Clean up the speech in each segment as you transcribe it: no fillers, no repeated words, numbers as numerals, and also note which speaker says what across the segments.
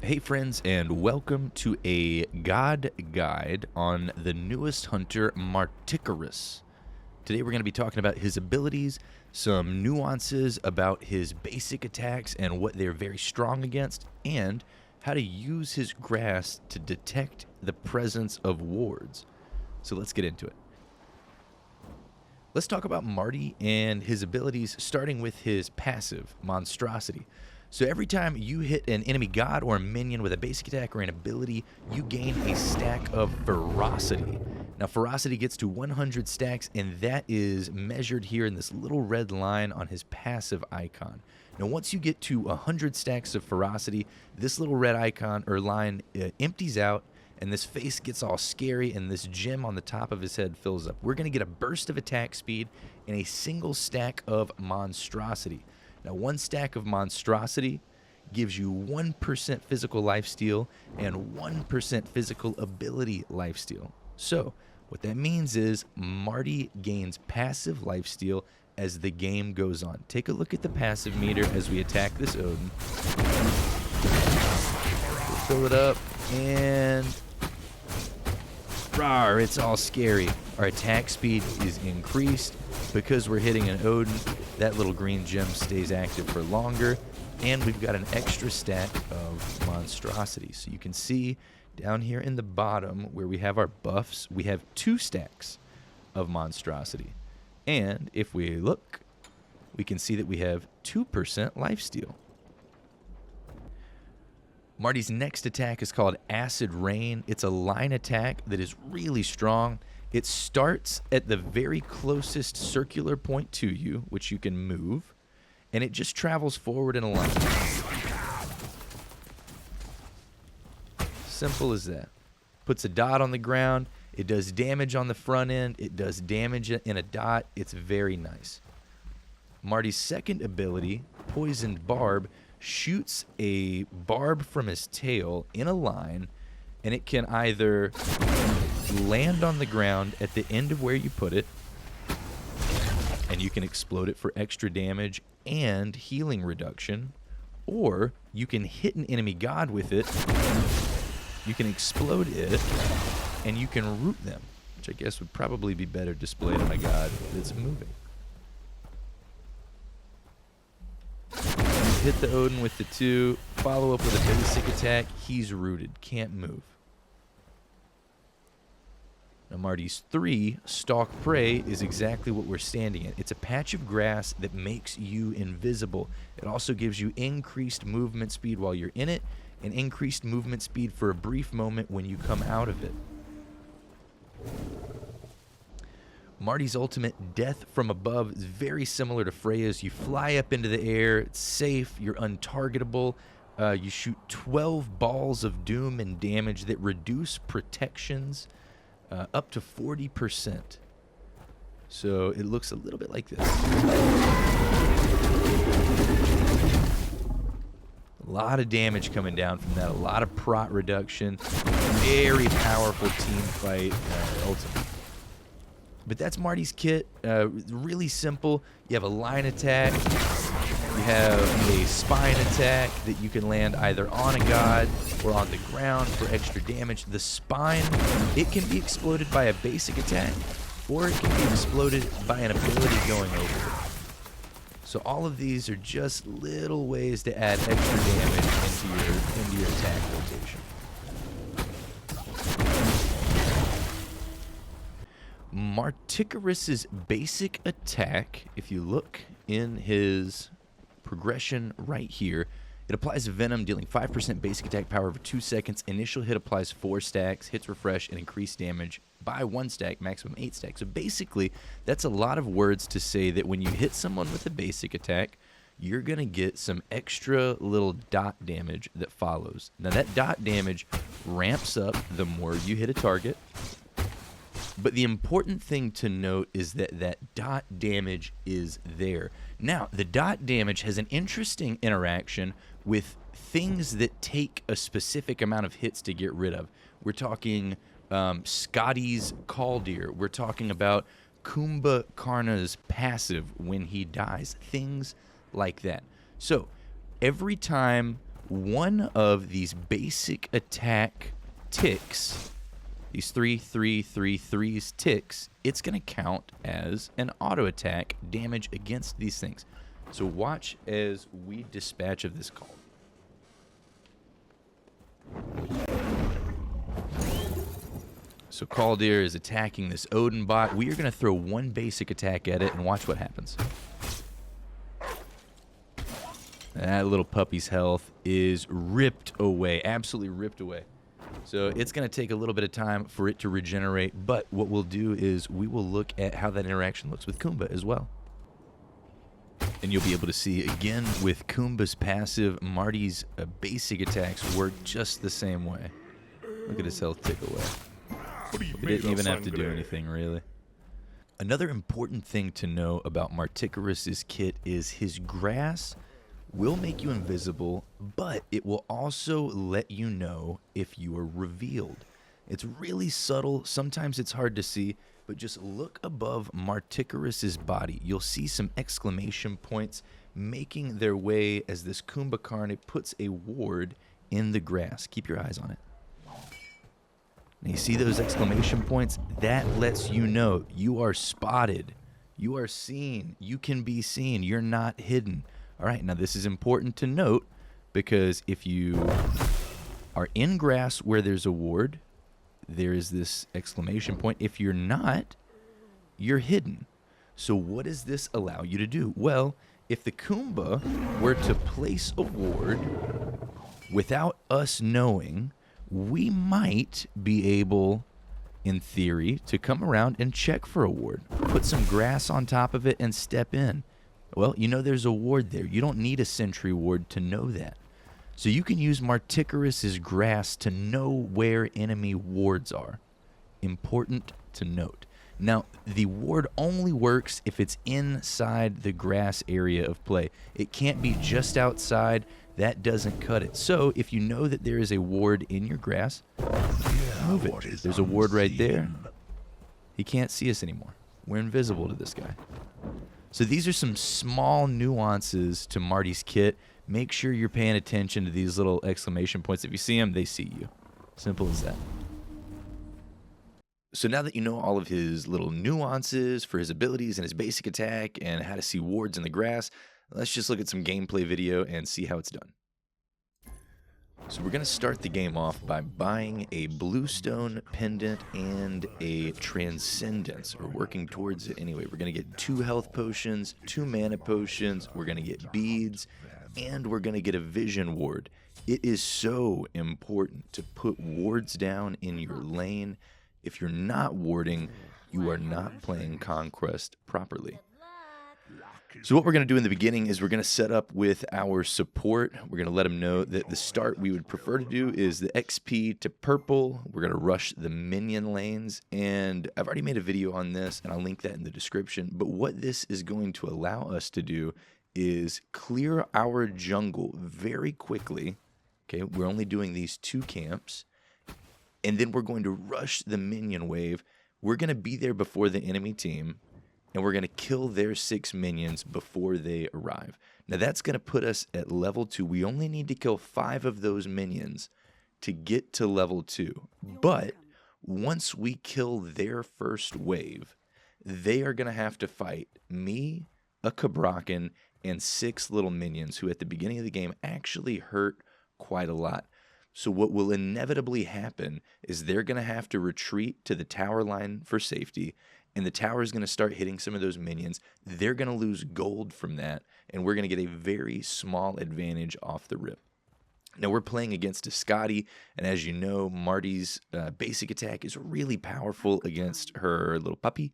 Speaker 1: Hey friends, and welcome to a God Guide on the newest hunter, Martichoras. Today we're going to be talking about his abilities, some nuances about his basic attacks and what they're very strong against, and how to use his grass to detect the presence of wards. So let's get into it. Let's talk about Marti and his abilities, starting with his passive, Monstrosity. So every time you hit an enemy god or a minion with a basic attack or an ability, you gain a stack of ferocity. Now ferocity gets to 100 stacks, and that is measured here in this little red line on his passive icon. Now once you get to 100 stacks of ferocity, this little red icon or line empties out, and this face gets all scary, and this gem on the top of his head fills up. We're going to get a burst of attack speed and a single stack of monstrosity. Now, one stack of monstrosity gives you 1% physical lifesteal and 1% physical ability lifesteal. So, what that means is Marti gains passive lifesteal as the game goes on. Take a look at the passive meter as we attack this Odin. We'll fill it up, and rawr, it's all scary. Our attack speed is increased because we're hitting an Odin. That little green gem stays active for longer, and we've got an extra stack of monstrosity. So you can see down here in the bottom where we have our buffs, we have 2 stacks of monstrosity. And if we look, we can see that we have 2% lifesteal. Marti's next attack is called Acid Rain. It's a line attack that is really strong. It starts at the very closest circular point to you, which you can move, and it just travels forward in a line. Simple as that. Puts a dot on the ground. It does damage on the front end. It does damage in a dot. It's very nice. Marti's second ability, Poisoned Barb, shoots a barb from his tail in a line, and it can either land on the ground at the end of where you put it, and you can explode it for extra damage and healing reduction, or you can hit an enemy god with it, you can explode it, and you can root them, which I guess would probably be better displayed on a god that's moving. Hit the Odin with the 2, follow up with a basic attack, he's rooted, can't move. Now Marti's 3, Stalk Prey, is exactly what we're standing in. It's a patch of grass that makes you invisible. It also gives you increased movement speed while you're in it, and increased movement speed for a brief moment when you come out of it. Marti's ultimate, Death from Above, is very similar to Freya's. You fly up into the air, it's safe, you're untargetable. You shoot 12 balls of doom and damage that reduce protections up to 40%. So it looks a little bit like this. A lot of damage coming down from that, a lot of prot reduction. Very powerful team fight ultimate. But that's Marti's kit. Really simple. You have a line attack. You have a spine attack that you can land either on a god or on the ground for extra damage. The spine, it can be exploded by a basic attack, or it can be exploded by an ability going over it. So all of these are just little ways to add extra damage into your attack rotation. Martichoras' basic attack, if you look in his progression right here, it applies Venom, dealing 5% basic attack power over 2 seconds. Initial hit applies 4 stacks, hits refresh, and increased damage by 1 stack, maximum 8 stacks. So basically, that's a lot of words to say that when you hit someone with a basic attack, you're going to get some extra little dot damage that follows. Now that dot damage ramps up the more you hit a target. But the important thing to note is that that dot damage is there. Now, the dot damage has an interesting interaction with things that take a specific amount of hits to get rid of. We're talking Scotty's Caldeer. We're talking about Kumbhakarna's passive when he dies. Things like that. So, every time one of these basic attack ticks, these 3-3-3-3s ticks, it's going to count as an auto attack damage against these things. So watch as we dispatch of this call. So Kaldir is attacking this Odin bot. We are going to throw one basic attack at it and watch what happens. That little puppy's health is ripped away, absolutely ripped away. So it's going to take a little bit of time for it to regenerate, but what we'll do is we will look at how that interaction looks with Kumba as well. And you'll be able to see, again, with Kumba's passive, Marti's basic attacks work just the same way. Look at his health tick away. We didn't even have to do anything, really. Another important thing to know about Martichoras' kit is his grass will make you invisible, but it will also let you know if you are revealed. It's really subtle. Sometimes it's hard to see, but just look above Martichoras' body. You'll see some exclamation points making their way as this Kumbhakarna puts a ward in the grass. Keep your eyes on it. And you see those exclamation points? That lets you know you are spotted. You are seen. You can be seen. You're not hidden. All right, now this is important to note because if you are in grass where there's a ward, there is this exclamation point. If you're not, you're hidden. So what does this allow you to do? Well, if the Kumbha were to place a ward without us knowing, we might be able, in theory, to come around and check for a ward. Put some grass on top of it and step in. Well, you know there's a ward there. You don't need a sentry ward to know that. So you can use Martichoras' grass to know where enemy wards are. Important to note. Now, the ward only works if it's inside the grass area of play. It can't be just outside. That doesn't cut it. So if you know that there is a ward in your grass, move it. There's a ward right there. He can't see us anymore. We're invisible to this guy. So these are some small nuances to Marti's kit. Make sure you're paying attention to these little exclamation points. If you see them, they see you. Simple as that. So now that you know all of his little nuances for his abilities and his basic attack and how to see wards in the grass, let's just look at some gameplay video and see how it's done. So we're going to start the game off by buying a Bluestone pendant and a Transcendence, or working towards it anyway. We're going to get 2 health potions, 2 mana potions, we're going to get beads, and we're going to get a vision ward. It is so important to put wards down in your lane. If you're not warding, you are not playing Conquest properly. So what we're going to do in the beginning is we're going to set up with our support. We're going to let them know that the start we would prefer to do is the XP to purple. We're going to rush the minion lanes, and I've already made a video on this, and I'll link that in the description. But what this is going to allow us to do is clear our jungle very quickly. Okay, we're only doing these 2 camps, and then we're going to rush the minion wave. We're going to be there before the enemy team, and we're going to kill their 6 minions before they arrive. Now that's going to put us at level 2. We only need to kill 5 of those minions to get to level 2. But once we kill their first wave, they are going to have to fight me, a Cabrakan, and 6 little minions who at the beginning of the game actually hurt quite a lot. So what will inevitably happen is they're going to have to retreat to the tower line for safety, and the tower is going to start hitting some of those minions. They're going to lose gold from that, and we're going to get a very small advantage off the rip. Now, we're playing against a Scotty, and as you know, Marti's basic attack is really powerful against her little puppy.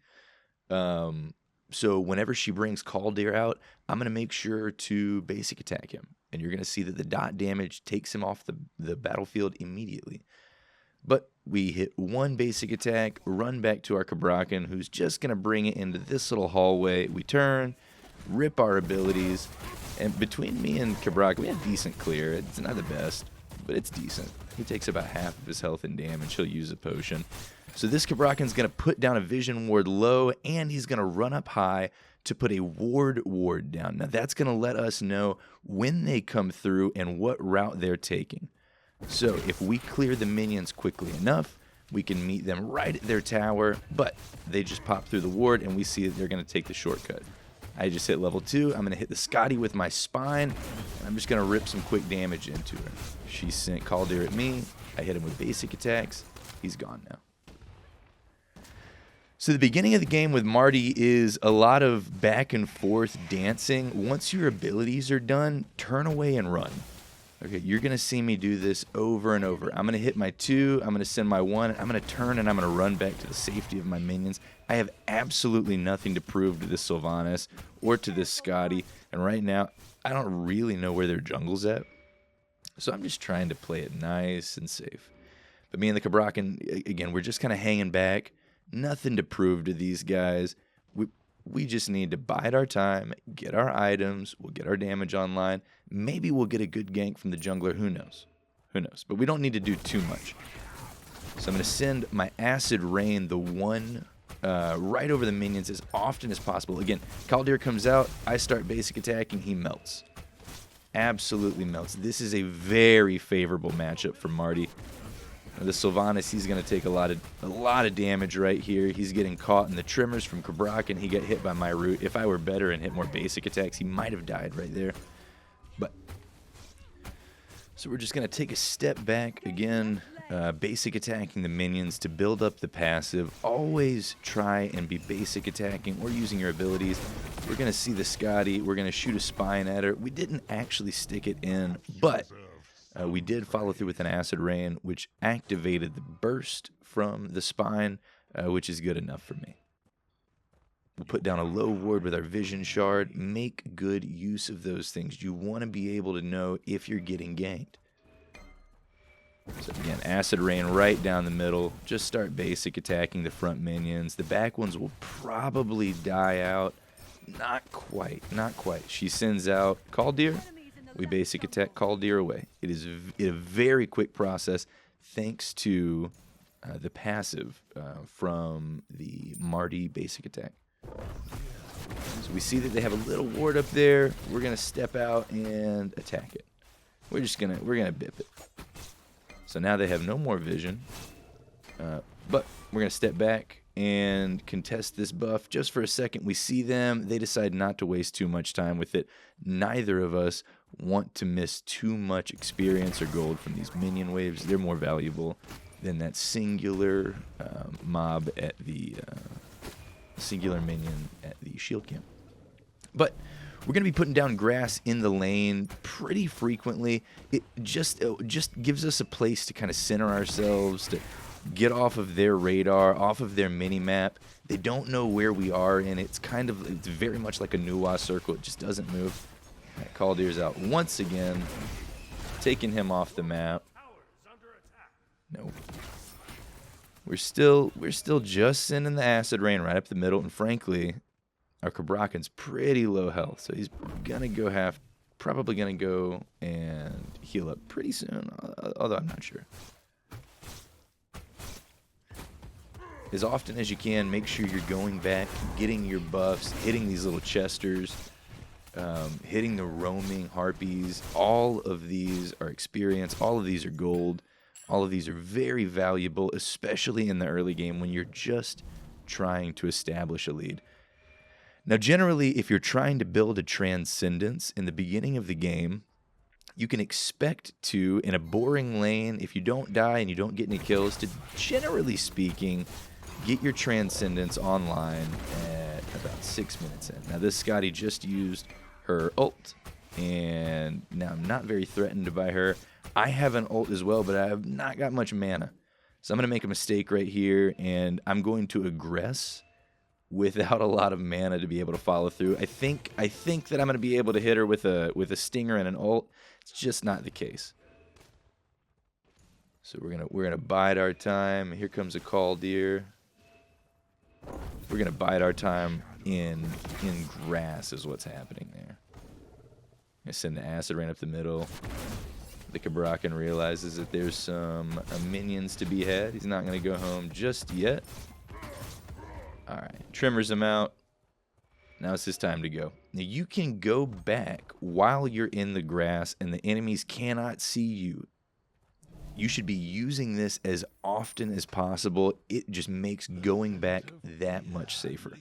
Speaker 1: So whenever she brings Kaldir out, I'm going to make sure to basic attack him. And you're going to see that the dot damage takes him off the battlefield immediately. But we hit 1 basic attack, run back to our Cabrakan, who's just going to bring it into this little hallway. We turn, rip our abilities, and between me and Cabrakan, we have decent clear. It's not the best, but it's decent. He takes about half of his health and damage. He'll use a potion. So this Cabrakan's going to put down a vision ward low, and he's going to run up high to put a ward down. Now that's going to let us know when they come through and what route they're taking. So if we clear the minions quickly enough, we can meet them right at their tower, but they just pop through the ward and we see that they're going to take the shortcut. I just hit level 2. I'm going to hit the Scotty with my spine, and I'm just going to rip some quick damage into her. She sent Kaldir at me. I hit him with basic attacks. He's gone now. So the beginning of the game with Marti is a lot of back and forth dancing. Once your abilities are done, turn away and run. Okay, you're going to see me do this over and over. I'm going to hit my 2, I'm going to send my 1, I'm going to turn, and I'm going to run back to the safety of my minions. I have absolutely nothing to prove to this Sylvanas or to this Scotty, and right now, I don't really know where their jungle's at. So I'm just trying to play it nice and safe. But me and the Cabrakan, again, we're just kind of hanging back. Nothing to prove to these guys. We just need to bide our time, get our items, we'll get our damage online. Maybe we'll get a good gank from the jungler, who knows? Who knows? But we don't need to do too much. So I'm going to send my Acid Rain, the one, right over the minions as often as possible. Again, Kaldir comes out, I start basic attacking, he melts. Absolutely melts. This is a very favorable matchup for Marti. The Sylvanas, he's going to take a lot of damage right here. He's getting caught in the trimmers from Cabrakan. He got hit by my root. If I were better and hit more basic attacks, he might have died right there. But so we're just going to take a step back again, basic attacking the minions to build up the passive. Always try and be basic attacking or using your abilities. We're going to see the Scotty. We're going to shoot a spine at her. We didn't actually stick it in, but we did follow through with an Acid Rain, which activated the burst from the spine, which is good enough for me. We'll put down a low ward with our Vision Shard. Make good use of those things. You want to be able to know if you're getting ganked. So again, Acid Rain right down the middle. Just start basic attacking the front minions. The back ones will probably die out. Not quite, not quite. She sends out Kaldir. We basic attack Kaldir away. It is a very quick process thanks to the passive from the Marti basic attack. So we see that they have a little ward up there. We're gonna step out and attack it. We're gonna bip it. So now they have no more vision, but we're gonna step back and contest this buff just for a second. We see them. They decide not to waste too much time with it. Neither of us want to miss too much experience or gold from these minion waves. They're more valuable than that singular mob at the singular minion at the shield camp. But we're going to be putting down grass in the lane pretty frequently. It just gives us a place to kind of center ourselves, to get off of their radar, off of their mini-map. They don't know where we are, and it's very much like a Nuwa circle. It just doesn't move. Right, Kaldir's out once again, taking him off the map. No. We're still just sending the Acid Rain right up the middle, and frankly, our Cabrakan's pretty low health, so he's probably gonna go and heal up pretty soon, although I'm not sure. As often as you can, make sure you're going back, getting your buffs, hitting these little chesters, hitting the roaming harpies. All of these are experience, all of these are gold. All of these are very valuable, especially in the early game when you're just trying to establish a lead. Now, generally, if you're trying to build a Transcendence in the beginning of the game, you can expect to, in a boring lane, if you don't die and you don't get any kills, to, generally speaking, get your Transcendence online at about 6 minutes in. Now, this Scotty just used her ult, and now I'm not very threatened by her. I have an ult as well, but I have not got much mana. So I'm going to make a mistake right here, and I'm going to aggress without a lot of mana to be able to follow through. I think that I'm going to be able to hit her with a stinger and an ult. It's just not the case. So we're gonna bide our time. Here comes a Kaldir. We're gonna bide our time in grass is what's happening there. I send the Acid Rain up the middle. The Cabrakan realizes that there's some minions to be had. He's not going to go home just yet. All right, trimmers him out. Now it's his time to go. Now you can go back while you're in the grass and the enemies cannot see you. You should be using this as often as possible. It just makes going back that much safer.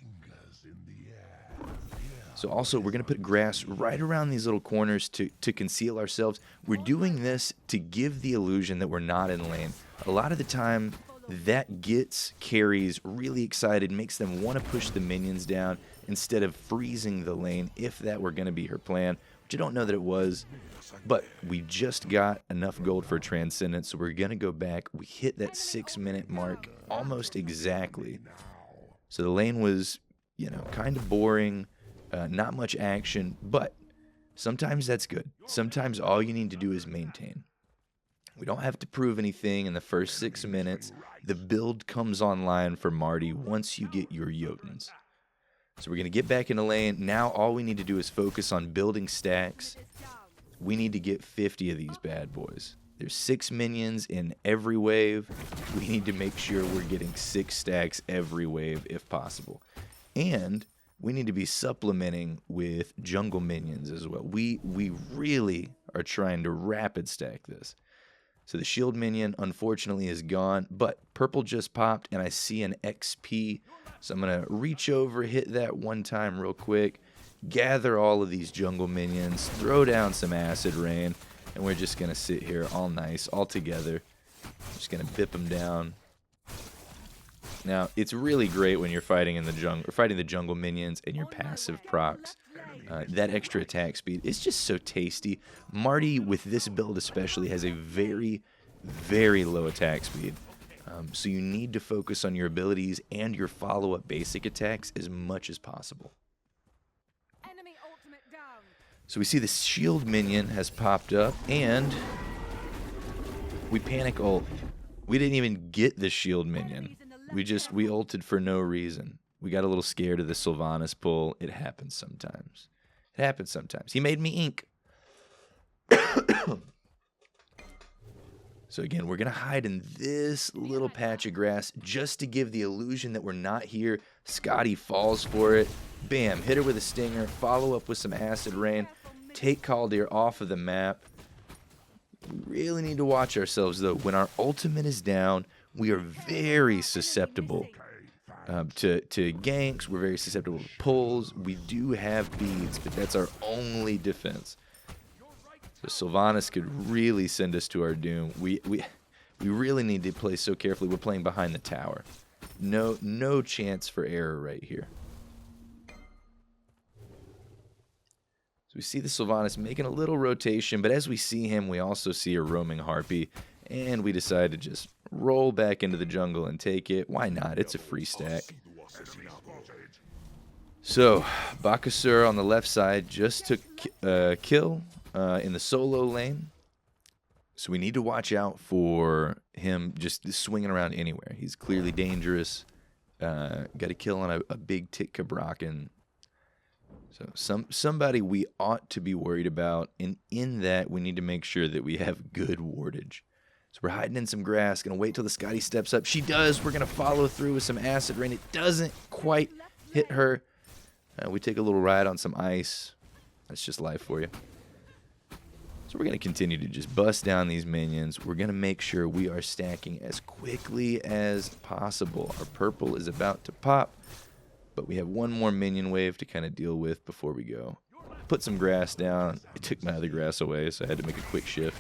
Speaker 1: So also, we're going to put grass right around these little corners to conceal ourselves. We're doing this to give the illusion that we're not in lane. A lot of the time, that gets carries really excited, makes them want to push the minions down instead of freezing the lane, if that were going to be her plan, which I don't know that it was. But we just got enough gold for Transcendence, so we're going to go back. We hit that 6-minute mark almost exactly. So the lane was, you know, kind of boring. Not much action, but sometimes that's good. Sometimes all you need to do is maintain. We don't have to prove anything in the first 6 minutes. The build comes online for Marti once you get your Jotunns. So we're going to get back in the lane. Now all we need to do is focus on building stacks. We need to get 50 of these bad boys. There's 6 minions in every wave. We need to make sure we're getting 6 stacks every wave if possible. And we need to be supplementing with jungle minions as well. We really are trying to rapid stack this. So the shield minion, unfortunately, is gone, but purple just popped, and I see an XP. So I'm going to reach over, hit that one time real quick, gather all of these jungle minions, throw down some acid rain, and we're just going to sit here all nice, all together. Just going to bip them down. Now, it's really great when you're fighting in the jungle, or fighting the jungle minions and your passive procs. That extra attack speed is just so tasty. Marti, with this build especially, has a very, very low attack speed. So you need to focus on your abilities and your follow-up basic attacks as much as possible. So we see the shield minion has popped up, and we panic ult. We didn't even get the shield minion. We ulted for no reason. We got a little scared of the Sylvanas pull. It happens sometimes. It happens sometimes. He made me ink. So again, we're going to hide in this little patch of grass just to give the illusion that we're not here. Scotty falls for it. Bam, hit her with a stinger. Follow up with some acid rain. Take Kaldir off of the map. We really need to watch ourselves, though. When our ultimate is down, we are very susceptible to ganks. We're very susceptible to pulls. We do have beads, but that's our only defense. So Sylvanas could really send us to our doom. We really need to play so carefully. We're playing behind the tower. No chance for error right here. So we see the Sylvanas making a little rotation, but as we see him, we also see a roaming harpy, and we decide to just roll back into the jungle and take it. Why not? It's a free stack. So Bakasur on the left side just took kill in the solo lane. So we need to watch out for him just swinging around anywhere. He's clearly dangerous. Got a kill on a big tick Kabrakan. So somebody we ought to be worried about, and in that we need to make sure that we have good wardage. So we're hiding in some grass, gonna wait till the Scotty steps up. She does. We're gonna follow through with some acid rain. It doesn't quite hit her. We take a little ride on some ice. That's just life for you. So we're gonna continue to just bust down these minions. We're gonna make sure we are stacking as quickly as possible. Our purple is about to pop, but we have one more minion wave to kind of deal with before we go. Put some grass down. It took my other grass away, so I had to make a quick shift.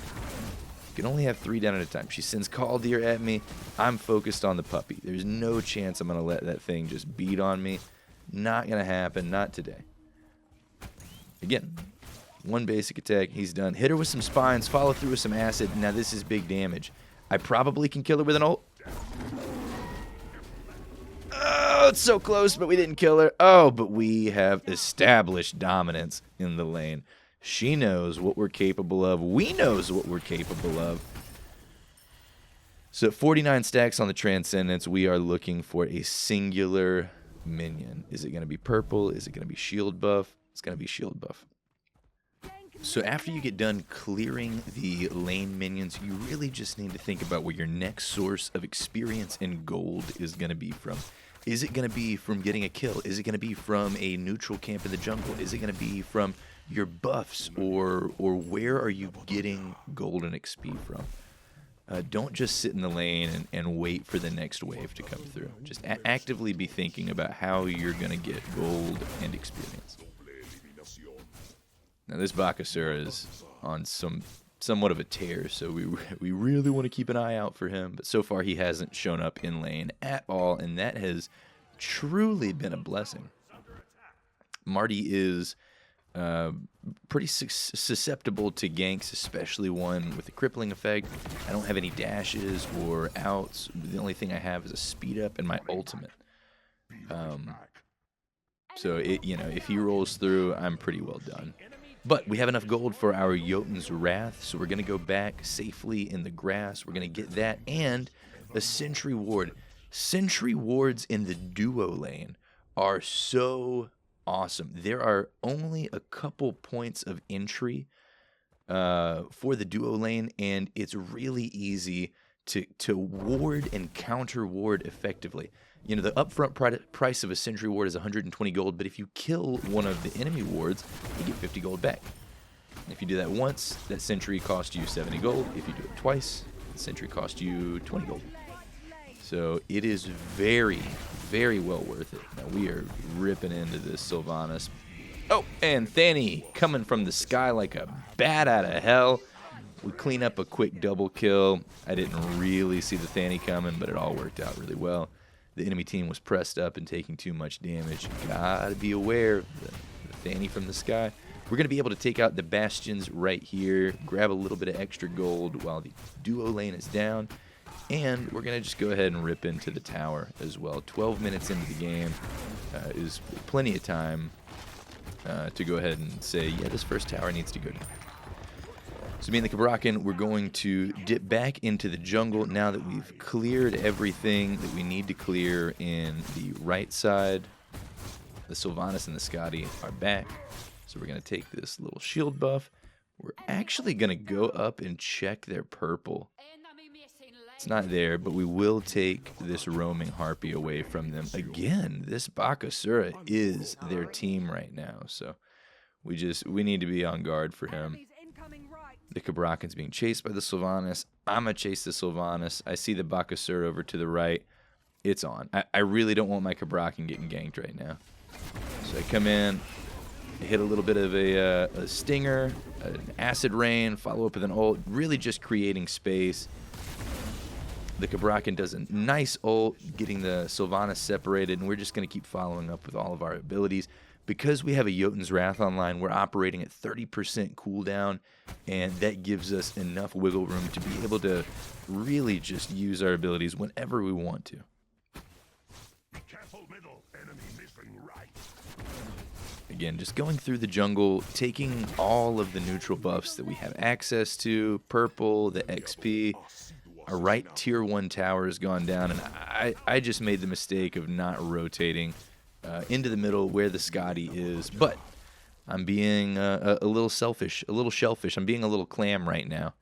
Speaker 1: You can only have 3 down at a time. She sends Kaldir at me. I'm focused on the puppy. There's no chance I'm going to let that thing just beat on me. Not going to happen. Not today. Again, one basic attack. He's done. Hit her with some spines. Follow through with some acid. Now this is big damage. I probably can kill her with an ult. Oh, it's so close, but we didn't kill her. Oh, but we have established dominance in the lane. She knows what we're capable of. We knows what we're capable of. So at 49 stacks on the Transcendence, we are looking for a singular minion. Is it going to be purple? Is it going to be shield buff? It's going to be shield buff. So after you get done clearing the lane minions, you really just need to think about where your next source of experience and gold is going to be from. Is it going to be from getting a kill? Is it going to be from a neutral camp in the jungle? Is it going to be from your buffs? Or where are you getting gold and XP from? Don't just sit in the lane and wait for the next wave to come through. Just actively be thinking about how you're going to get gold and experience. Now this Bakasura is on somewhat of a tear, so we really want to keep an eye out for him. But so far he hasn't shown up in lane at all, and that has truly been a blessing. Marti is pretty susceptible to ganks, especially one with a crippling effect. I don't have any dashes or outs. The only thing I have is a speed up and my ultimate. So if he rolls through, I'm pretty well done. But we have enough gold for our Jotunn's Wrath, so we're going to go back safely in the grass. We're going to get that and a Sentry Ward. Sentry Wards in the duo lane are so awesome. There are only a couple points of entry for the duo lane, and it's really easy to ward and counter ward effectively. You know, the upfront price of a Sentry Ward is 120 gold, but if you kill one of the enemy wards, you get 50 gold back. If you do that once, that Sentry costs you 70 gold. If you do it twice, the Sentry costs you 20 gold. So it is very, very well worth it. Now we are ripping into this Sylvanas. Oh, and Thani coming from the sky like a bat out of hell. We clean up a quick double kill. I didn't really see the Thani coming, but it all worked out really well. The enemy team was pressed up and taking too much damage. Gotta be aware of the Thani from the sky. We're going to be able to take out the bastions right here, grab a little bit of extra gold while the duo lane is down, and we're going to just go ahead and rip into the tower as well. 12 minutes into the game is plenty of time to go ahead and say, yeah, this first tower needs to go down. So me and the Cabrakan, we're going to dip back into the jungle now that we've cleared everything that we need to clear in the right side. The Sylvanas and the Scotty are back. So we're going to take this little shield buff. We're actually going to go up and check their purple. It's not there, but we will take this roaming harpy away from them. Again, this Bakasura is their team right now. So we need to be on guard for him. The Cabrakan's being chased by the Sylvanas. I'm going to chase the Sylvanas. I see the Bakasura over to the right. It's on. I really don't want my Cabrakan getting ganked right now. So I come in, hit a little bit of a stinger, an acid rain, follow up with an ult, really just creating space. The Cabrakan does a nice ult, getting the Sylvanas separated, and we're just going to keep following up with all of our abilities. Because we have a Jotunn's Wrath online, we're operating at 30% cooldown, and that gives us enough wiggle room to be able to really just use our abilities whenever we want to. Again, just going through the jungle, taking all of the neutral buffs that we have access to, purple, the XP. Our right tier 1 tower has gone down, and I just made the mistake of not rotating into the middle where the Scotty is, but I'm being a little selfish, a little shellfish. I'm being a little clam right now.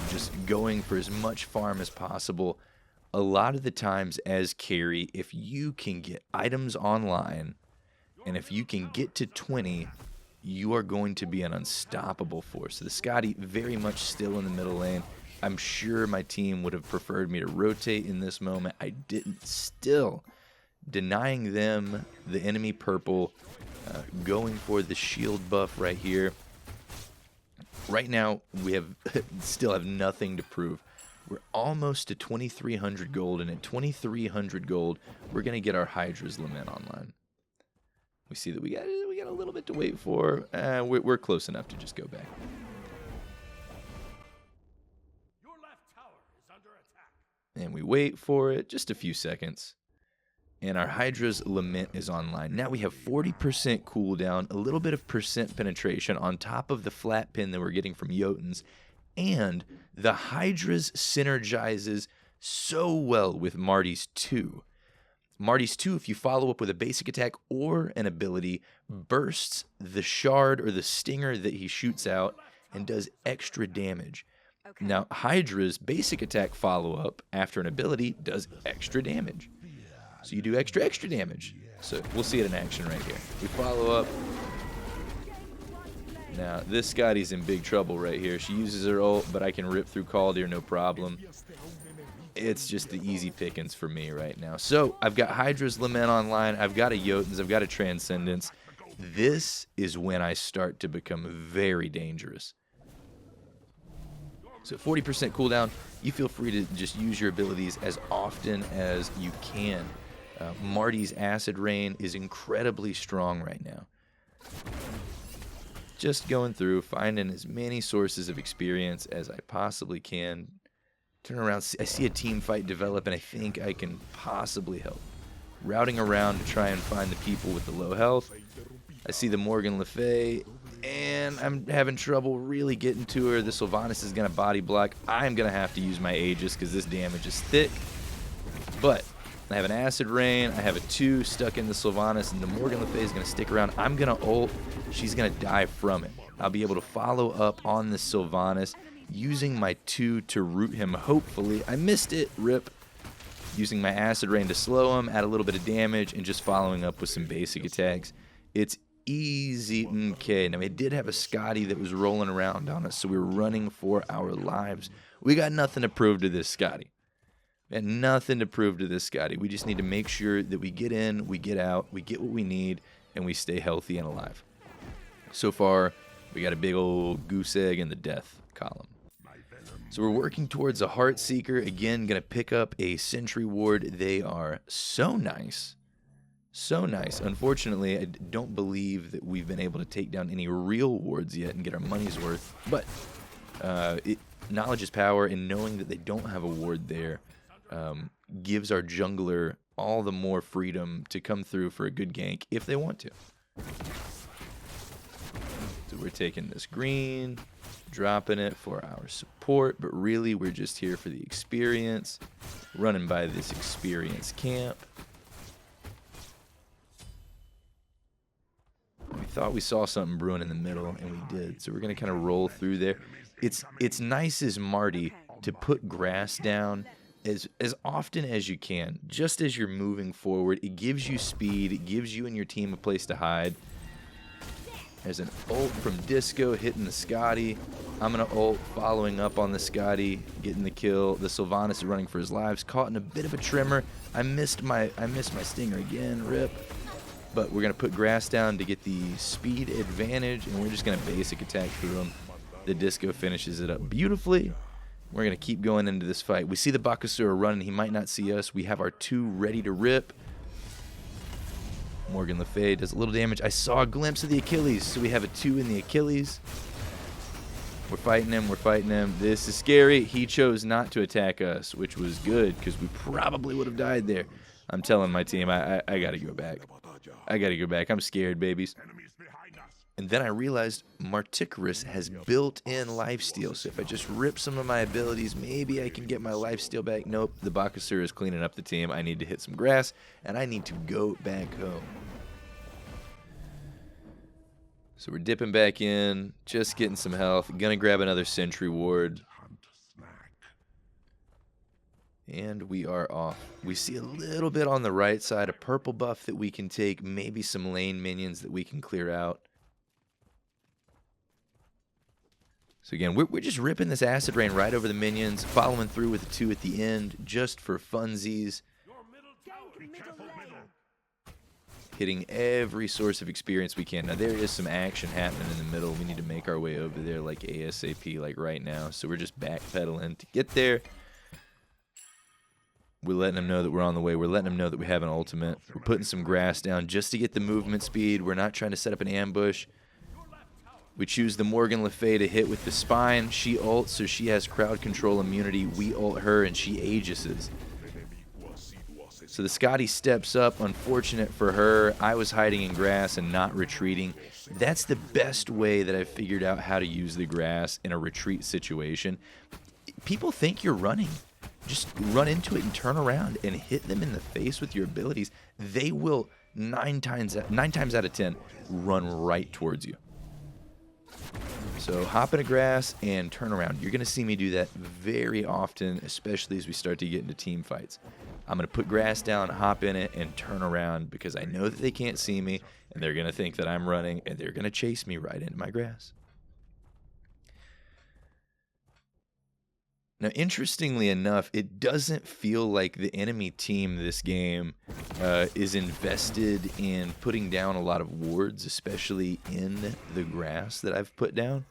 Speaker 1: Just going for as much farm as possible. A lot of the times as carry, if you can get items online, and if you can get to 20, you are going to be an unstoppable force. So the Scotty very much still in the middle lane. I'm sure my team would have preferred me to rotate in this moment. I didn't. Still denying them the enemy purple, going for the shield buff right here. Right now, we still have nothing to prove. We're almost to 2,300 gold, and at 2,300 gold, we're going to get our Hydra's Lament online. We see that we got a little bit to wait for. We're close enough to just go back.
Speaker 2: Your left tower is under attack.
Speaker 1: And we wait for it, just a few seconds. And our Hydra's Lament is online. Now we have 40% cooldown, a little bit of percent penetration on top of the flat pin that we're getting from Jotunn's. And the Hydra's synergizes so well with Marti's 2. Marti's 2, if you follow up with a basic attack or an ability, bursts the shard or the stinger that he shoots out and does extra damage. Okay. Now, Hydra's basic attack follow-up after an ability does extra damage. So you do extra damage. So we'll see it in action right here. We follow up. Now, this Scotty's in big trouble right here. She uses her ult, but I can rip through Caldir, no problem. It's just the easy pickings for me right now. So, I've got Hydra's Lament online. I've got a Jotunn's. I've got a Transcendence. This is when I start to become very dangerous. So, 40% cooldown. You feel free to just use your abilities as often as you can. Marti's Acid Rain is incredibly strong right now. Just going through, finding as many sources of experience as I possibly can. Turn around, I see a team fight develop, and I think I can possibly help. Routing around to try and find the people with the low health. I see the Morgan Le Fay, and I'm having trouble really getting to her. The Sylvanas is going to body block. I'm going to have to use my Aegis because this damage is thick. But I have an Acid Rain. I have a 2 stuck in the Sylvanas, and the Morgan Le Fay is going to stick around. I'm going to ult. She's going to die from it. I'll be able to follow up on the Sylvanas, using my 2 to root him, hopefully. I missed it, rip. Using my Acid Rain to slow him, add a little bit of damage, and just following up with some basic attacks. It's easy. Okay, now we did have a Scotty that was rolling around on us, so we were running for our lives. We got nothing to prove to this Scotty. We had nothing to prove to this Scotty. We just need to make sure that we get in, we get out, we get what we need, and we stay healthy and alive. So far, we got a big old goose egg in the death column. So we're working towards a Heartseeker. Again, going to pick up a Sentry Ward. They are so nice. So nice. Unfortunately, I don't believe that we've been able to take down any real wards yet and get our money's worth. But knowledge is power, and knowing that they don't have a ward there gives our jungler all the more freedom to come through for a good gank if they want to. So we're taking this green, dropping it for our support, but really we're just here for the experience, running by this experience camp. We thought we saw something brewing in the middle, and we did, so we're going to kind of roll through there. It's nice as Marti to put grass down as often as you can, just as you're moving forward. It gives you speed, it gives you and your team a place to hide. There's an ult from Disco hitting the Scotty. I'm going to ult, following up on the Scotty, getting the kill. The Sylvanas is running for his lives, caught in a bit of a tremor. I missed my stinger again, rip. But we're going to put grass down to get the speed advantage, and we're just going to basic attack through him. The Disco finishes it up beautifully. We're going to keep going into this fight. We see the Bakasura running. He might not see us. We have our 2 ready to rip. Morgan Le Fay does a little damage. I saw a glimpse of the Achilles, so we have a 2 in the Achilles. We're fighting him. We're fighting him. This is scary. He chose not to attack us, which was good because we probably would have died there. I'm telling my team, I got to go back. I got to go back. I'm scared, babies. And then I realized Martichoras has built-in lifesteal. So if I just rip some of my abilities, maybe I can get my lifesteal back. Nope, the Bakasura is cleaning up the team. I need to hit some grass, and I need to go back home. So we're dipping back in, just getting some health. Gonna grab another Sentry Ward. And we are off. We see a little bit on the right side, a purple buff that we can take, maybe some lane minions that we can clear out. So again, we're just ripping this Acid Rain right over the minions, following through with a 2 at the end, just for funsies. Hitting every source of experience we can. Now there is some action happening in the middle. We need to make our way over there like ASAP, like right now. So we're just backpedaling to get there. We're letting them know that we're on the way. We're letting them know that we have an ultimate. We're putting some grass down just to get the movement speed. We're not trying to set up an ambush. We choose the Morgan Le Fay to hit with the spine. She ults, so she has crowd control immunity. We ult her, and she aegises. So the Scotty steps up. Unfortunate for her. I was hiding in grass and not retreating. That's the best way that I've figured out how to use the grass in a retreat situation. People think you're running. Just run into it and turn around and hit them in the face with your abilities. They will 9 times out of 10 run right towards you. So hop into grass and turn around. You're going to see me do that very often, especially as we start to get into team fights. I'm going to put grass down, hop in it, and turn around because I know that they can't see me, and they're going to think that I'm running, and they're going to chase me right into my grass. Now, interestingly enough, it doesn't feel like the enemy team this game is invested in putting down a lot of wards, especially in the grass that I've put down.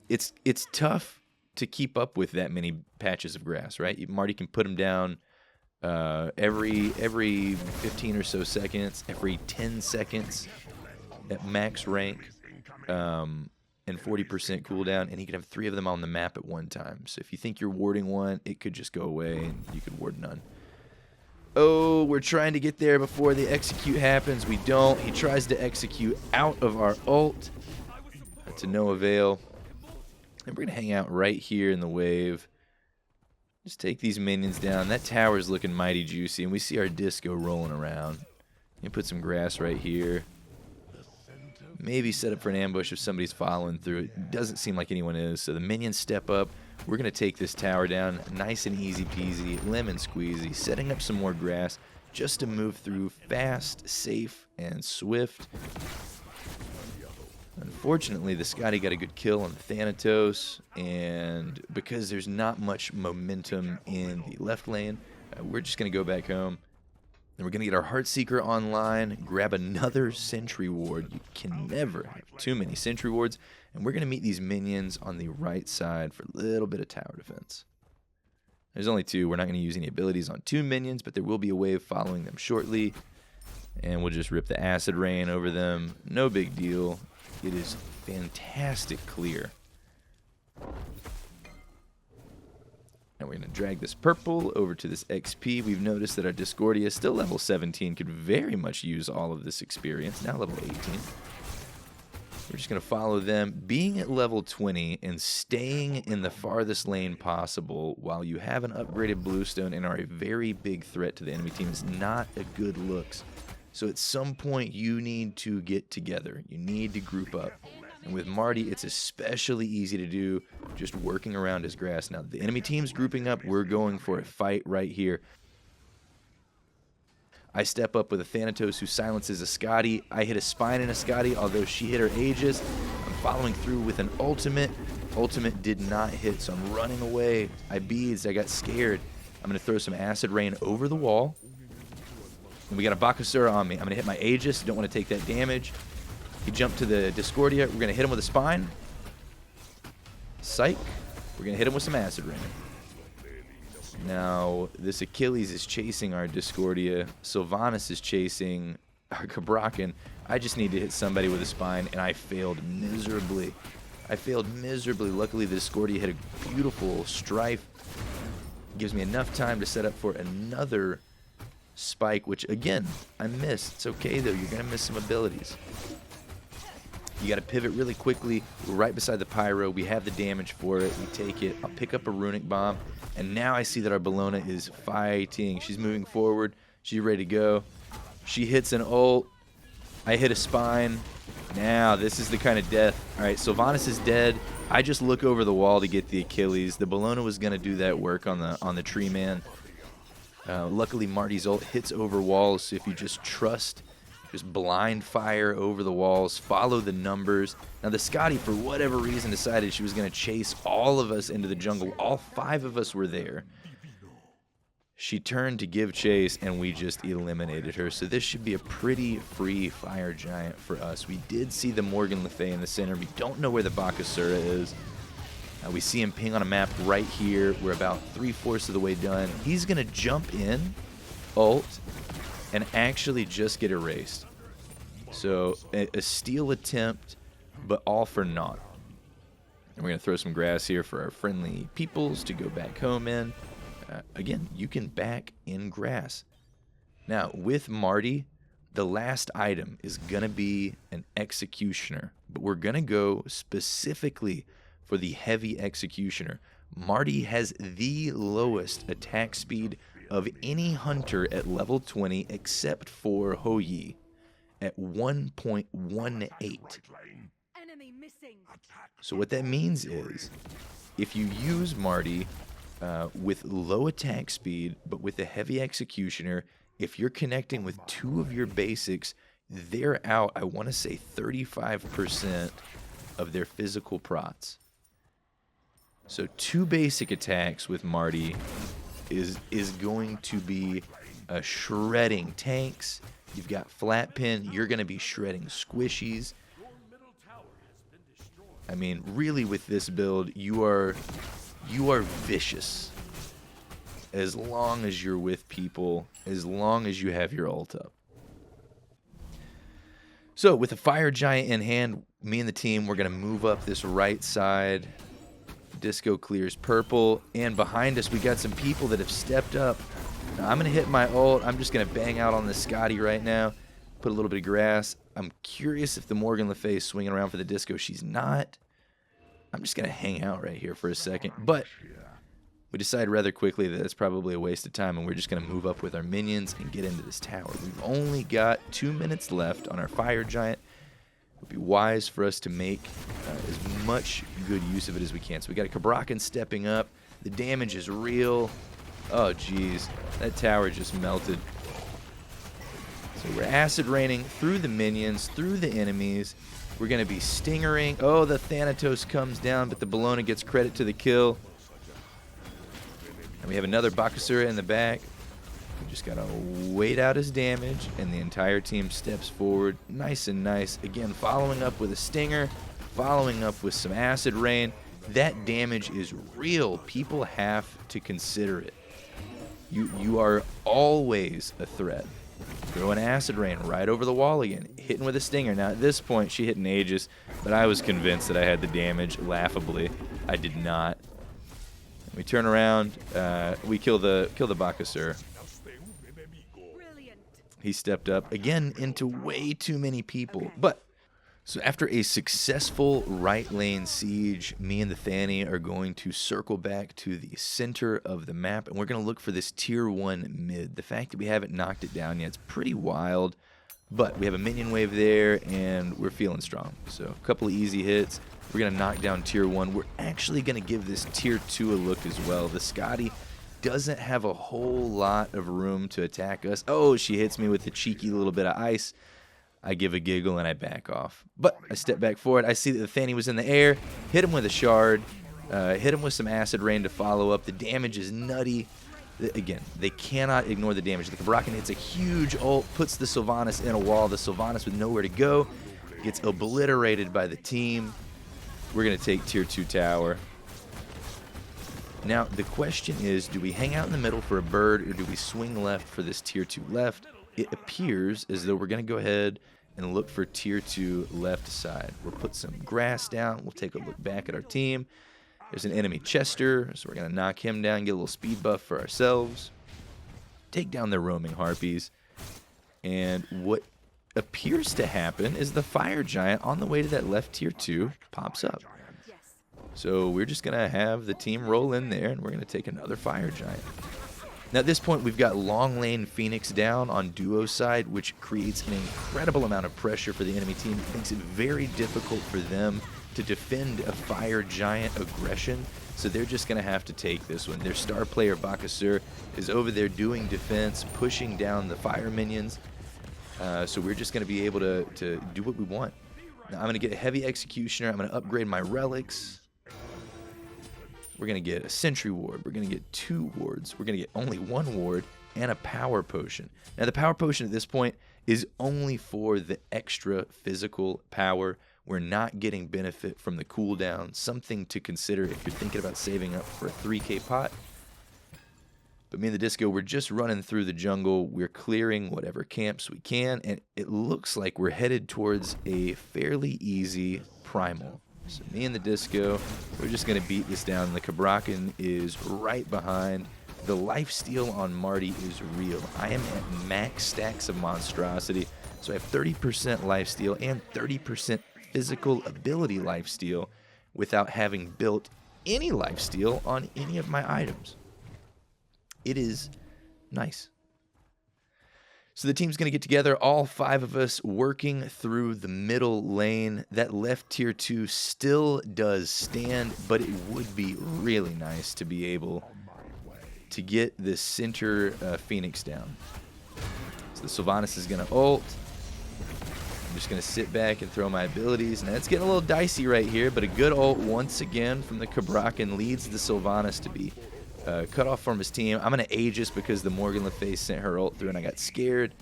Speaker 1: It's tough to keep up with that many patches of grass, right? Marty can put them down every 15 or so seconds, every 10 seconds at max rank. And 40% cooldown, and he could have 3 of them on the map at one time. So if you think you're warding one, it could just go away, and you could ward none. Oh, we're trying to get there before the execute happens. We don't. He tries to execute out of our ult. To no avail. And we're going to hang out right here in the wave. Just take these minions down. That tower's looking mighty juicy, and we see our disco rolling around. You put some grass right here. Maybe set up for an ambush if somebody's following through. It doesn't seem like anyone is, so the minions step up. We're going to take this tower down nice and easy peasy, lemon squeezy, setting up some more grass just to move through fast, safe, and swift. Unfortunately, the Scotty got a good kill on the Thanatos, and because there's not much momentum in the left lane, we're just going to go back home. Then we're going to get our Heartseeker online, grab another sentry ward. You can never have too many sentry wards. And we're going to meet these minions on the right side for a little bit of tower defense. There's only 2. We're not going to use any abilities on 2 minions, but there will be a wave following them shortly. And we'll just rip the acid rain over them. No big deal. It is fantastic clear. And we're going to drag this purple over to this XP. We've noticed that our Discordia, still level 17, could very much use all of this experience. Now level 18. We're just going to follow them. Being at level 20 and staying in the farthest lane possible while you have an upgraded Bluestone and are a very big threat to the enemy team is not a good looks. So at some point, you need to get together. You need to group up. And with Marty, it's especially easy to do just working around his grass. Now, the enemy team's grouping up. We're going for a fight right here. I step up with a Thanatos who silences a Scotty. I hit a Spine and a Scotty, although she hit her Aegis. I'm following through with an ultimate. Ultimate did not hit, so I'm running away. I beads. I got scared. I'm going to throw some Acid Rain over the wall. And we got a Bakasura on me. I'm going to hit my Aegis. Don't want to take that damage. He jumped to the Discordia. We're going to hit him with a Spine. Psych. We're going to hit him with some Acid Rain. Now, this Achilles is chasing our Discordia. Sylvanas is chasing our Cabrakan. I just need to hit somebody with a Spine, and I failed miserably. Luckily, the Discordia hit a beautiful Strife. Gives me enough time to set up for another Spike, which, again, I missed. It's okay, though. You're going to miss some abilities. You got to pivot really quickly. We're right beside the Pyro. We have the damage for it. We take it. I'll pick up a Runic Bomb. And now I see that our Bellona is fighting. She's moving forward. She's ready to go. She hits an ult. I hit a Spine. Now, this is the kind of death. All right, Sylvanas is dead. I just look over the wall to get the Achilles. The Bellona was going to do that work on the Tree Man. Luckily, Marty's ult hits over walls, so if you just trust, just blind fire over the walls, follow the numbers. Now, the Scotty, for whatever reason, decided she was going to chase all of us into the jungle. All 5 of us were there. She turned to give chase, and we just eliminated her. So this should be a pretty free fire giant for us. We did see the Morgan Le Fay in the center. We don't know where the Bakasura is. We see him ping on a map right here. We're about 3/4 of the way done. He's going to jump in, ult, and actually just get erased. So a steal attempt, but all for naught. And we're going to throw some grass here for our friendly peoples to go back home in. Again, you can back in grass. Now, with Marty, the last item is going to be an Executioner. But we're going to go specifically for the heavy Executioner. Marty has the lowest attack speed of any hunter at level 20 except for Hou-Yi at 1.18. So what that means is if you use Marty with low attack speed, but with a heavy executioner. If you're connecting with 2 of your basics, they're out, I want to say 35% of their physical prots. So 2 basic attacks with Marti is going to be shredding tanks. You've got flat pin, you're going to be shredding squishies. I mean, really with this build, you are vicious. As long as you're with people, as long as you have your ult up. So, with a fire giant in hand, me and the team, we're going to move up this right side. Disco clears purple, and behind us we got some people that have stepped up. Now, I'm going to hit my ult. I'm just going to bang out on the Scotty right now. Put a little bit of grass. I'm curious if the Morgan Le Fay is swinging around for the disco. She's not. I'm just going to hang out right here for a second. But we decide rather quickly that it's probably a waste of time, and we're just going to move up with our minions and get into this tower. We've only got 2 minutes left on our fire giant. It would be wise for us to make as much good use of it as we can. So we got a Kabrakan stepping up. The damage is real. Oh, geez. That tower just melted. So we're acid raining through the minions, through the enemies. We're going to be stingering. Oh, the Thanatos comes down, but the Bologna gets credit to the kill. And we have another Bakasura in the back. We just got to wait out his damage, and the entire team steps forward. Nice and nice. Again, following up with a stinger, following up with some acid rain. That damage is real. People have to consider it. You are always a threat. Throw an acid rain right over the wall again. Hitting with a stinger. Now, at this point, she hit an Aegis, but I was convinced that I had the damage. Laughably, I did not. We turn around. We kill the Bakasura. He stepped up again into way too many people. But so after a successful right lane siege, me and the Thani are going to circle back to the center of the map, and we're going to look for this tier 1 mid. The fact that we haven't knocked it down yet, it's pretty wild. But we have a minion wave there, and we're feeling strong. So a couple of easy hits. We're going to knock down tier 1. We're actually going to give this tier 2 a look as well. The Scotty doesn't have a whole lot of room to attack us. Oh, she hits me with a cheeky little bit of ice. I give a giggle and I back off. But I step back forward. I see that the Thani was in the air. Hit him with a shard. Hit him with some acid rain to follow up. The damage is nutty. Again, they cannot ignore the damage. The Kabrakan hits a huge ult, puts the Sylvanas in a wall. The Sylvanas with nowhere to go gets obliterated by the team. We're going to take tier 2 tower. Now, the question is, do we hang out in the middle for a bird, or do we swing left for this tier 2 left? It appears as though we're going to go ahead and look for tier 2 left side. We'll put some grass down. We'll take a look back at our team. There's an enemy Chester, so we're going to knock him down, get a little speed buff for ourselves. Take down their roaming harpies. And what appears to happen is the fire giant on the way to that left tier 2 pops up. So we're just going to have the team roll in there, and we're going to take another fire giant. Now at this point, we've got long lane Phoenix down on duo side, which creates an incredible amount of pressure for the enemy team. It makes it very difficult for them to defend a fire giant aggression, so they're just going to have to take this one. Their star player Bakasura is over there doing defense, pushing down the fire minions, so we're just going to be able to do what we want. Now I'm going to get a heavy executioner. I'm going to upgrade my relics. We're going to get a sentry ward. We're going to get 2 wards. We're going to get only 1 ward and a power potion. Now, the power potion at this point is only for the extra physical power. We're not getting benefit from the cooldown. Something to consider if you're thinking about saving up for a 3k pot. But me and the Disco, we're just running through the jungle. We're clearing whatever camps we can, and it looks like we're headed towards a fairly easy primal. So me and the Disco, we're just going to beat this down. The Kabrakan is right behind. The lifesteal on Marti is real. I am at max stacks of monstrosity. So I have 30% lifesteal and 30% physical ability lifesteal without having built any lifesteal on any of my items. It is nice. So the team's going to get together, all 5 of us working through the middle lane. That left tier 2 still does stand, but it would be really nice to be able to get this center Phoenix down. So the Sylvanas is going to ult. I'm just going to sit back and throw my abilities. Now it's getting a little dicey right here, but a good ult once again from the Cabrakan leads the Sylvanas to be cut off from his team. I'm going to Aegis because the Morgan Le Fay sent her ult through and I got scared.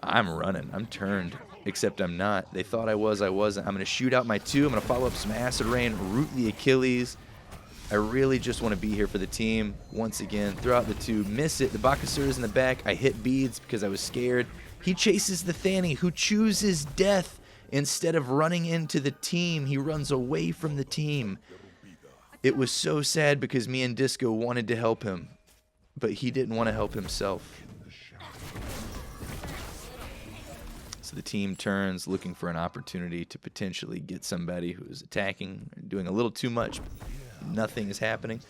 Speaker 1: I'm running. I'm turned, except I'm not. They thought I was. I wasn't. I'm going to shoot out my 2. I'm going to follow up some Acid Rain, root the Achilles. I really just want to be here for the team. Once again, throw out the 2, miss it. The Bakasura is in the back. I hit beads because I was scared. He chases the Thani, who chooses death. Instead of running into the team, he runs away from the team. It was so sad because me and Disco wanted to help him, but he didn't want to help himself. So the team turns, looking for an opportunity to potentially get somebody who is attacking, doing a little too much. Nothing is happening.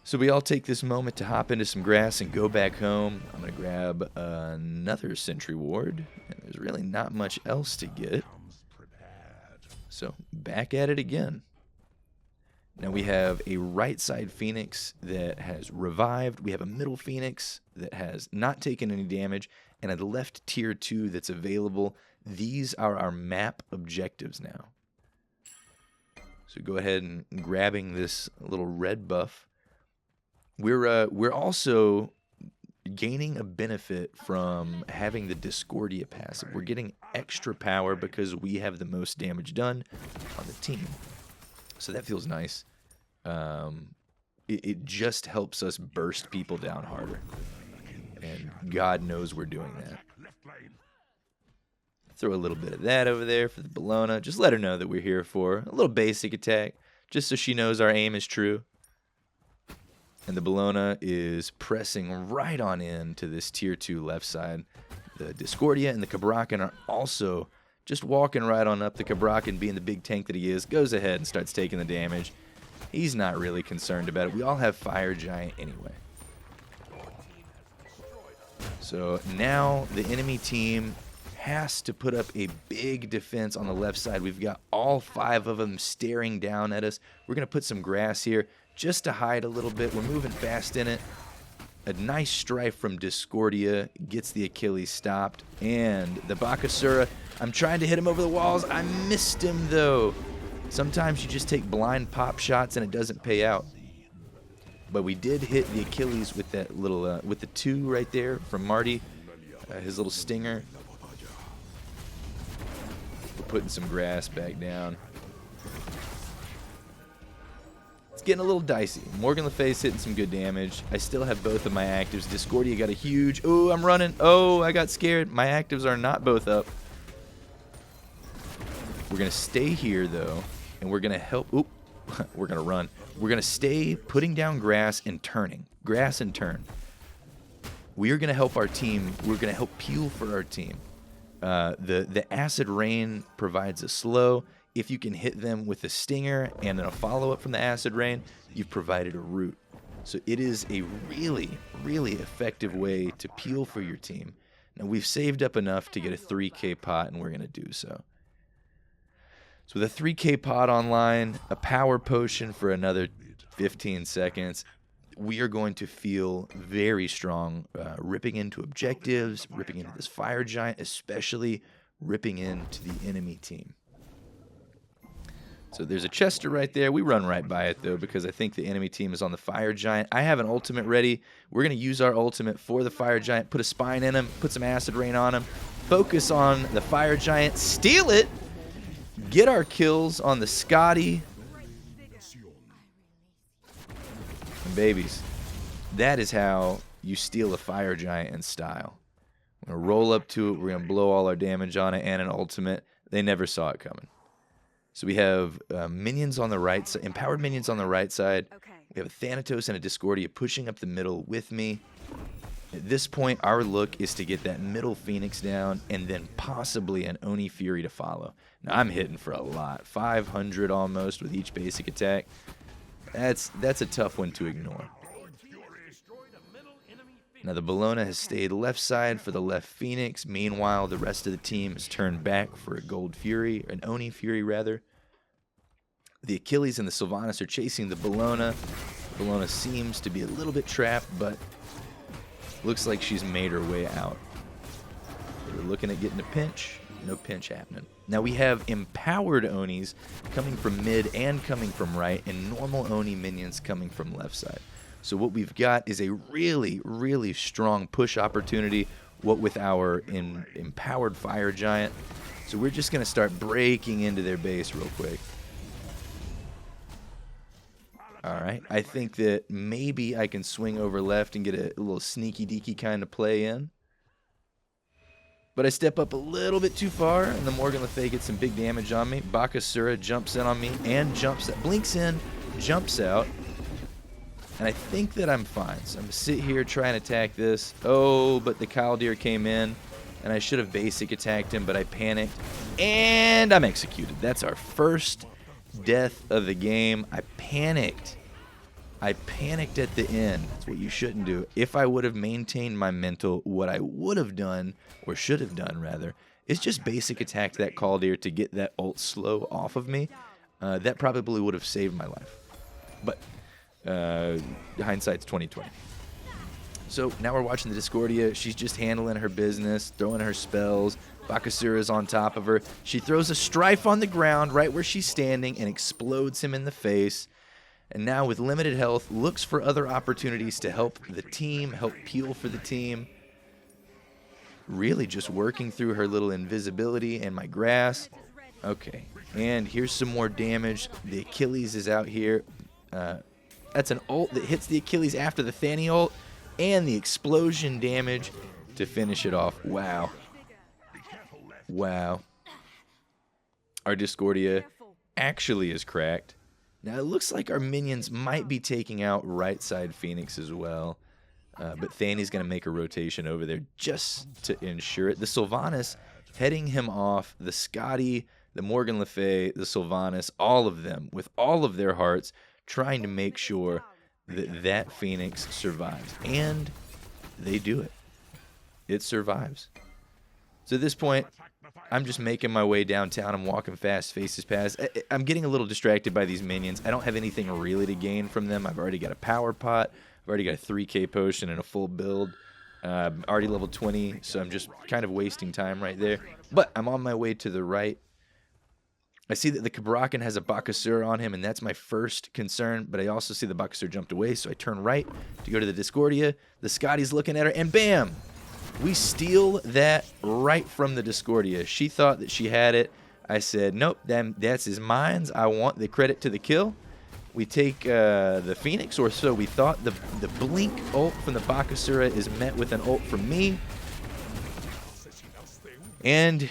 Speaker 1: So we all take this moment to hop into some grass and go back home. I'm going to grab another Sentry Ward, and there's really not much else to get. So back at it again. Now we have a right side Phoenix that has revived. We have a middle Phoenix that has not taken any damage, and a left tier 2 that's available. These are our map objectives now. So go ahead and grabbing this little red buff. We're also gaining a benefit from having the Discordia passive. We're getting extra power because we have the most damage done on the team. So that feels nice. It just helps us burst people down harder. And God knows we're doing that. Throw a little bit of that over there for the Bellona. Just let her know that we're here for a little basic attack. Just so she knows our aim is true. And the Bellona is pressing right on in to this tier 2 left side. The Discordia and the Cabrakan are also just walking right on up. The Cabrakan, being the big tank that he is, goes ahead and starts taking the damage. He's not really concerned about it. We all have Fire Giant anyway. So now the enemy team has to put up a big defense on the left side. We've got all 5 of them staring down at us. We're going to put some grass here just to hide a little bit. We're moving fast in it. A nice strife from Discordia gets the Achilles stopped. And the Bakasura, I'm trying to hit him over the walls. I missed him, though. Sometimes you just take blind pop shots and it doesn't pay out. But we did hit the Achilles with that little, with the 2 right there from Marti. His little stinger. We're putting some grass back down. It's getting a little dicey. Morgan Le Fay's hitting some good damage. I still have both of my actives. Discordia got a huge... Oh, I'm running. Oh, I got scared. My actives are not both up. We're going to stay here, though, and we're going to help... Oop. We're going to run. We're going to stay putting down grass and turning. Grass and turn. We are going to help our team. We're going to help peel for our team. The Acid Rain provides a slow. If you can hit them with a stinger and then a follow-up from the Acid Rain, you've provided a root. So it is a really, really effective way to peel for your team. Now, we've saved up enough to get a 3K pot, and we're going to do so. So with a 3K pot online, a power potion for another 15 seconds, we are going to feel very strong, ripping into objectives, ripping into this Fire Giant, especially ripping into the enemy team. So there's a Chester right there. We run right by it, though, because I think the enemy team is on the Fire Giant. I have an ultimate ready. We're going to use our ultimate for the Fire Giant, put a spine in him, put some Acid Rain on him, focus on the Fire Giant, steal it, get our kills on the Scotty. And babies, that is how you steal a Fire Giant in style. We're going to roll up to it. We're going to blow all our damage on it and an ultimate. They never saw it coming. So we have minions on the right side, empowered minions on the right side. Okay. We have a Thanatos and a Discordia pushing up the middle with me. At this point, our look is to get that middle Phoenix down and then possibly an Oni Fury to follow. Now, I'm hitting for a lot. 500 almost with each basic attack. That's a tough one to ignore. Now, the Bellona has stayed left side for the left Phoenix. Meanwhile, the rest of the team has turned back for a Gold Fury, an Oni Fury, rather. The Achilles and the Sylvanas are chasing the Bellona. Bellona seems to be a little bit trapped, but looks like she's made her way out. We're looking at getting a pinch. No pinch happening. Now we have empowered Onis coming from mid and coming from right, and normal Oni minions coming from left side. So what we've got is a really, really strong push opportunity, what with our empowered fire giant. So we're just going to start breaking into their base real quick. All right, I think that maybe I can swing over left and get a little sneaky-deaky kind of play in. But I step up a little bit too far, and the Morgan Le Fay gets some big damage on me. Bakasura jumps in on me and blinks in, jumps out. And I think that I'm fine. So I'm going to sit here, try and attack this. Oh, but the Khaldir came in, and I should have basic attacked him, but I panicked. And I'm executed. That's our first death of the game. I panicked. I panicked at the end. That's what you shouldn't do. If I would have maintained my mental, what I would have done, or should have done rather, is just basic attack that Khaldir to get that ult slow off of me. That probably would have saved my life. But hindsight's 20/20. So now we're watching the Discordia. She's just handling her business, throwing her spells. Bakasura's on top of her. She throws a strife on the ground right where she's standing and explodes him in the face. And now with limited health, looks for other opportunities to help the team, help peel for the team. Really just working through her little invisibility and my grass. Okay, and here's some more damage. The Achilles is out here. That's an ult that hits the Achilles after the Thani ult, and the explosion damage to finish it off. Wow. Wow. Our Discordia actually is cracked. Now, it looks like our minions might be taking out right side Phoenix as well. But Thani's going to make a rotation over there just to ensure it. The Sylvanas heading him off. The Scotty, the Morgan Le Fay, the Sylvanas, all of them with all of their hearts trying to make sure that that Phoenix survives. And they do it. It survives. So at this point, I'm just making my way downtown. I'm walking fast, faces past. I'm getting a little distracted by these minions. I don't have anything really to gain from them. I've already got a power pot. I've already got a 3k potion and a full build. I'm already level 20, so I'm just kind of wasting time right there. But I'm on my way to the right. I see that the Kabrakan has a Bakasura on him, and that's my first concern. But I also see the Bakasura jumped away, so I turn right to go to the Discordia. The Scotty's looking at her, and bam! We steal that right from the Discordia. She thought that she had it. I said, nope, that's his mines. I want the credit to the kill. We take the Phoenix, or so we thought. The Blink ult from the Bakasura is met with an ult from me. And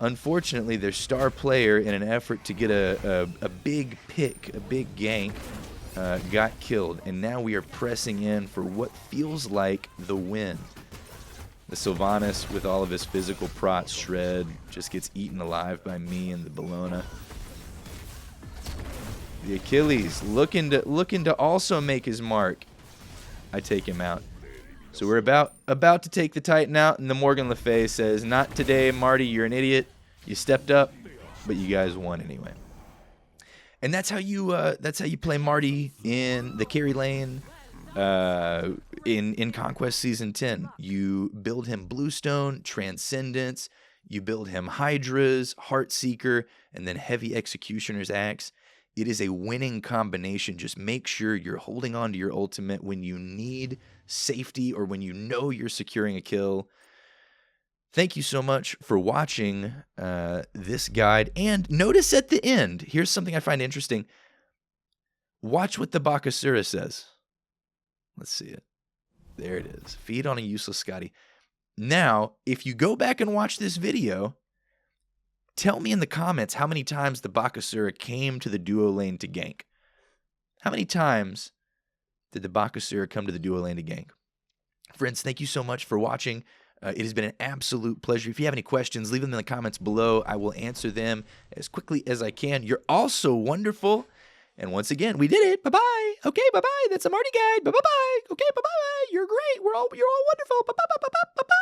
Speaker 1: unfortunately, their star player, in an effort to get a big pick, a big gank, got killed. And now we are pressing in for what feels like the win. The Sylvanas, with all of his physical prots shred, just gets eaten alive by me and the Bellona. The Achilles looking to also make his mark. I take him out. So we're about to take the Titan out, and the Morgan Le Fay says, "Not today, Marty. You're an idiot. You stepped up, but you guys won anyway." And that's how you play Marty in the carry lane. In Conquest Season 10, you build him Bluestone, Transcendence, you build him Hydras, Heartseeker, and then Heavy Executioner's Axe. It is a winning combination. Just make sure you're holding on to your ultimate when you need safety or when you know you're securing a kill. Thank you so much for watching this guide. And notice at the end, here's something I find interesting. Watch what the Bakasura says. Let's see it. There it is. Feed on a useless Scotty. Now, if you go back and watch this video, tell me in the comments how many times the Bakasura came to the duo lane to gank. How many times did the Bakasura come to the duo lane to gank? Friends, thank you so much for watching. It has been an absolute pleasure. If you have any questions, leave them in the comments below. I will answer them as quickly as I can. You're all so wonderful. And once again, we did it. Bye-bye. Okay, bye-bye. That's a Marty guide. Bye-bye. Okay, bye-bye. You're great. You're all wonderful. Bye-bye.